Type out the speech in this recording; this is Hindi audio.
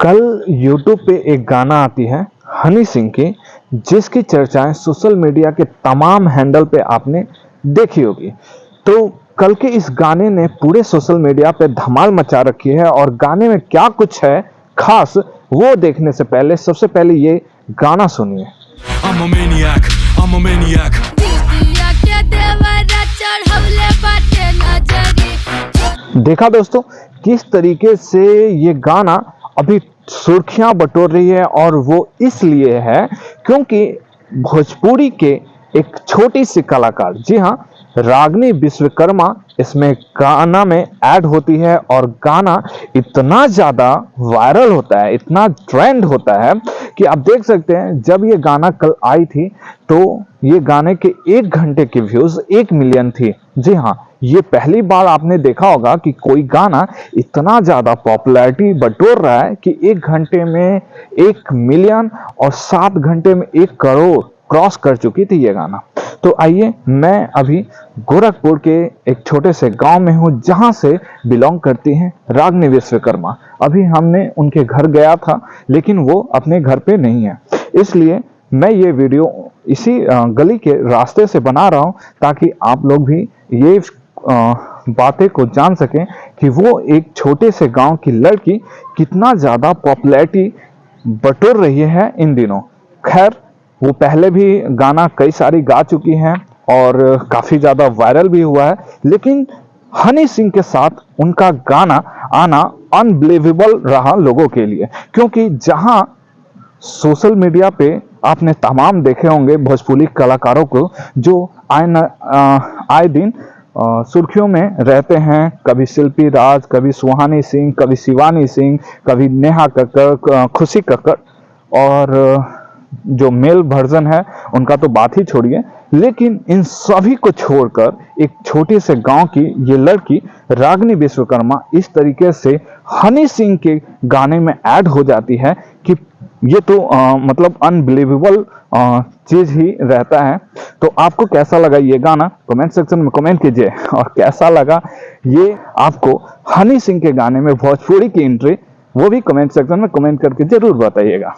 कल YouTube पे एक गाना आती है हनी सिंह की, जिसकी चर्चाएं सोशल मीडिया के तमाम हैंडल पे आपने देखी होगी। तो कल के इस गाने ने पूरे सोशल मीडिया पे धमाल मचा रखी है और गाने में क्या कुछ है खास वो देखने से पहले सबसे पहले ये गाना सुनिए। I'm a maniac, I'm a maniac. देखा दोस्तों किस तरीके से ये गाना अभी सुर्खियां बटोर रही है, और वो इसलिए है क्योंकि भोजपुरी के एक छोटी सी कलाकार, जी हाँ, रागनी विश्वकर्मा इसमें गाना में ऐड होती है और गाना इतना ज्यादा वायरल होता है, इतना ट्रेंड होता है कि आप देख सकते हैं जब ये गाना कल आई थी तो ये गाने के 1 घंटे की व्यूज 1 मिलियन थी। जी हाँ, ये पहली बार आपने देखा होगा कि कोई गाना इतना ज्यादा पॉपुलैरिटी बटोर रहा है कि 1 घंटे में 1 मिलियन और 7 घंटे में 1 करोड़ क्रॉस कर चुकी थी ये गाना। तो आइए, मैं अभी गोरखपुर के एक छोटे से गांव में हूं जहां से बिलोंग करती हैं रागनी विश्वकर्मा। अभी हमने उनके घर गया था लेकिन वो अपने घर पे नहीं है, इसलिए मैं ये वीडियो इसी गली के रास्ते से बना रहा हूं ताकि आप लोग भी ये बातें को जान सकें कि वो एक छोटे से गांव की लड़की कितना ज्यादा पॉपुलैरिटी बटोर रही है इन दिनों। खैर, वो पहले भी गाना कई सारी गा चुकी हैं और काफी ज्यादा वायरल भी हुआ है, लेकिन हनी सिंह के साथ उनका गाना आना अनबिलीवेबल रहा लोगों के लिए, क्योंकि जहां सोशल मीडिया पे आपने तमाम देखे होंगे भोजपुरी कलाकारों को जो आए दिन सुर्खियों में रहते हैं, कभी शिल्पी राज, कभी सुहानी सिंह, कभी शिवानी सिंह, कभी नेहा कक्कड़, खुशी कक्कड़, और जो मेल वर्जन है उनका तो बात ही छोड़िए। लेकिन इन सभी को छोड़कर एक छोटे से गांव की ये लड़की रागनी विश्वकर्मा इस तरीके से हनी सिंह के गाने में ऐड हो जाती है कि ये तो मतलब अनबिलीवेबल चीज ही रहता है। तो आपको कैसा लगा ये गाना कमेंट सेक्शन में कमेंट कीजिए, और कैसा लगा ये आपको हनी सिंह के गाने में भोजपुरी की एंट्री, वो भी कमेंट सेक्शन में कमेंट करके जरूर बताइएगा।